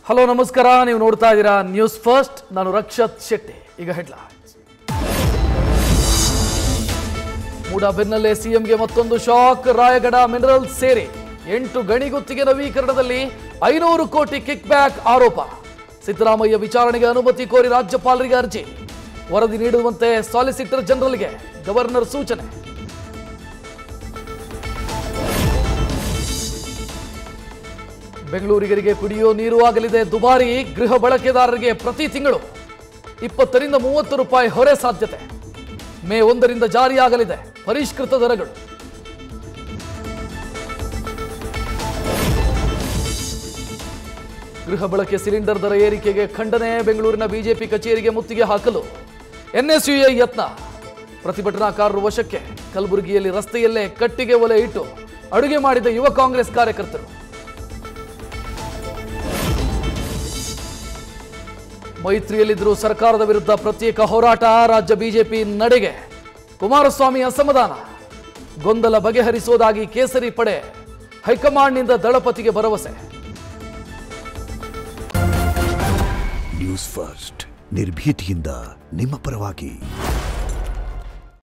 Hello ನಮಸ್ಕಾರ, ನೀವು ನೋಡ್ತಾ ಇದ್ದೀರಾ ನ್ಯೂಸ್ ಫಸ್ಟ್. ನಾನು ರಕ್ಷತ್ ಶೆಟ್ಟಿ. ಈಗ ಹೆಡ್ಲೈನ್ಸ್. ಮೂಡಾಬೆನ್ನಲ್ಲೇ ಸಿಎಂಗೆ ಮತ್ತೊಂದು ಶಾಕ್. ರಾಯಗಢ ಮಿನರಲ್ಸ್ ಸೇರಿ 8 ಗಣಿಗುತ್ತಿಗೆ ನವೀಕರಣದಲ್ಲಿ 500 ಕೋಟಿ ಕಿಕ್ ಬ್ಯಾಕ್ ಆರೋಪ. ಸಿದ್ದರಾಮಯ್ಯ ವಿಚಾರಣೆಗೆ ಅನುಮತಿ ಕೋರಿ ರಾಜ್ಯಪಾಲರಿಗೆ ಅರ್ಜಿ. ವರದಿ ನೀಡುವಂತೆ ಸಾಲಿಸಿಟರ್ ಜನರಲ್ಗೆ ಗವರ್ನರ್ ಸೂಚನೆ. ಬೆಂಗಳೂರಿಗರಿಗೆ ಕುಡಿಯುವ ನೀರು ಆಗಲಿದೆ ದುಬಾರಿ. ಗೃಹ ಬಳಕೆದಾರರಿಗೆ ಪ್ರತಿ ತಿಂಗಳು 20 ರಿಂದ 30 ರೂಪಾಯಿ ಹೊರೆ ಸಾಧ್ಯತೆ. ಮೇ 1ರಿಂದ ಜಾರಿಯಾಗಲಿದೆ ಪರಿಷ್ಕೃತ ದರಗಳು. ಗೃಹ ಬಳಕೆ ಸಿಲಿಂಡರ್ ದರ ಏರಿಕೆಗೆ ಖಂಡನೆ. ಬೆಂಗಳೂರಿನ ಬಿಜೆಪಿ ಕಚೇರಿಗೆ ಮುತ್ತಿಗೆ ಹಾಕಲು ಎನ್ಎಸ್ಯುಐ ಯತ್ನ. ಪ್ರತಿಭಟನಾಕಾರರು ವಶಕ್ಕೆ. ಕಲಬುರಗಿಯಲ್ಲಿ ರಸ್ತೆಯಲ್ಲೇ ಕಟ್ಟಿಗೆ ಒಲೆ ಇಟ್ಟು ಅಡುಗೆ ಮಾಡಿದ ಯುವ ಕಾಂಗ್ರೆಸ್ ಕಾರ್ಯಕರ್ತರು. ಮೈತ್ರಿಯಲ್ಲಿದ್ದರೂ ಸರ್ಕಾರದ ವಿರುದ್ಧ ಪ್ರತ್ಯೇಕ ಹೋರಾಟ. ರಾಜ್ಯ ಬಿಜೆಪಿ ನಡೆಗೆ ಕುಮಾರಸ್ವಾಮಿ ಅಸಮಾಧಾನ. ಗೊಂದಲ ಬಗೆಹರಿಸುವುದಾಗಿ ಕೇಸರಿ ಪಡೆ ಹೈಕಮಾಂಡ್ನಿಂದ ದಳಪತಿಗೆ ಭರವಸೆ. ನ್ಯೂಸ್ ಫಸ್ಟ್ ನಿರ್ಭೀತಿಯಿಂದ ನಿಮ್ಮ ಪರವಾಗಿ.